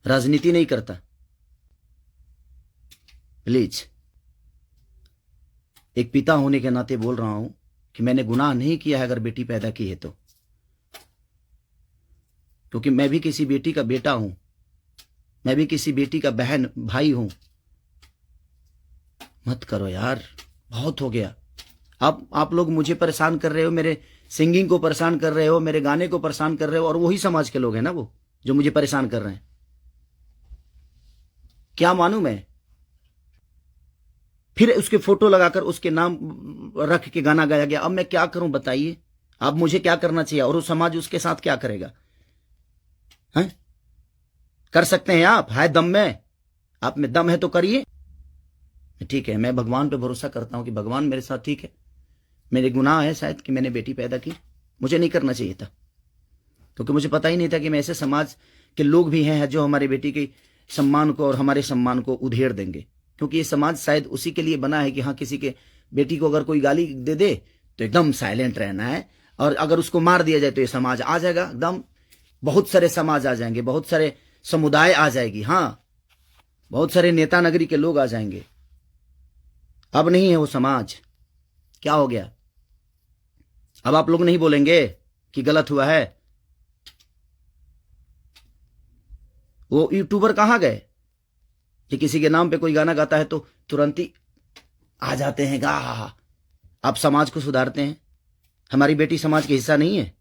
राजनीति नहीं करता। प्लीज, एक पिता होने के नाते बोल रहा हूं कि मैंने गुनाह नहीं किया है अगर बेटी पैदा की है तो, क्योंकि मैं भी किसी बेटी का बेटा हूं, मैं भी किसी बेटी का बहन भाई हूं। मत करो यार, बहुत हो गया। आप लोग मुझे परेशान कर रहे हो, मेरे सिंगिंग को परेशान कर रहे हो, मेरे गाने को परेशान कर रहे हो, और वही समाज के लोग हैं ना वो जो मुझे परेशान कर रहे हैं। क्या मानूं मैं? फिर उसके फोटो लगाकर उसके नाम रख के गाना गाया गया। अब मैं क्या करूं बताइए? अब मुझे क्या करना चाहिए और वो समाज उसके साथ क्या करेगा? हैं? कर सकते हैं आप? है दम में? आप में दम है तो करिए। ठीक है, मैं भगवान पे भरोसा करता हूं कि भगवान मेरे साथ ठीक है। मेरे गुनाह है शायद कि मैंने बेटी पैदा की, मुझे नहीं करना चाहिए था, क्योंकि मुझे पता ही नहीं था कि मैं ऐसे समाज के लोग भी हैं जो हमारे बेटी के सम्मान को और हमारे सम्मान को उधेड़ देंगे। क्योंकि ये समाज शायद उसी के लिए बना है कि हाँ, किसी के बेटी को अगर कोई गाली दे दे तो एकदम साइलेंट रहना है, और अगर उसको मार दिया जाए तो ये समाज आ जाएगा एकदम। बहुत सारे समाज आ जाएंगे, बहुत सारे समुदाय आ जाएगी, हाँ, बहुत सारे नेता नगरी के लोग आ जाएंगे। अब नहीं है वो समाज। क्या हो गया? अब आप लोग नहीं बोलेंगे कि गलत हुआ है? वो यूट्यूबर कहां गए कि किसी के नाम पे कोई गाना गाता है तो तुरंत ही आ जाते हैं गा? आप समाज को सुधारते हैं। हमारी बेटी समाज का हिस्सा नहीं है?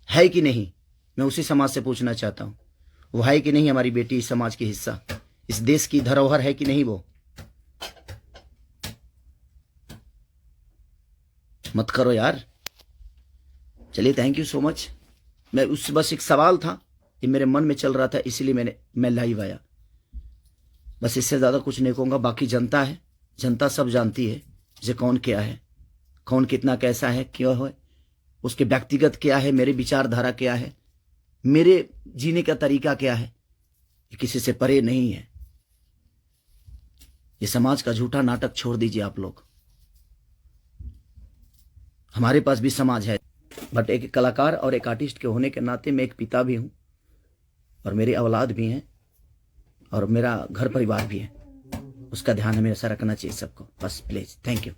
है कि नहीं? मैं उसी समाज से पूछना चाहता हूं, वो है कि नहीं हमारी बेटी इस समाज की हिस्सा? इस देश की धरोहर है कि नहीं वो? मत करो यार। चलिए, थैंक यू सो मच। मैं बस एक सवाल था, ये मेरे मन में चल रहा था, इसीलिए मैं लाइव आया। बस इससे ज्यादा कुछ नहीं कहूंगा। बाकी जनता है, जनता सब जानती है जे कौन क्या है, कौन कितना कैसा है, क्यों है, उसके व्यक्तिगत क्या है, मेरे विचारधारा क्या है, मेरे जीने का तरीका क्या है, ये किसी से परे नहीं है। ये समाज का झूठा नाटक छोड़ दीजिए आप लोग। हमारे पास भी समाज है, बट एक कलाकार और एक आर्टिस्ट के होने के नाते मैं एक पिता भी हूं, और मेरी औलाद भी हैं, और मेरा घर परिवार भी है। उसका ध्यान हमेशा रखना चाहिए सबको। बस प्लीज, थैंक यू।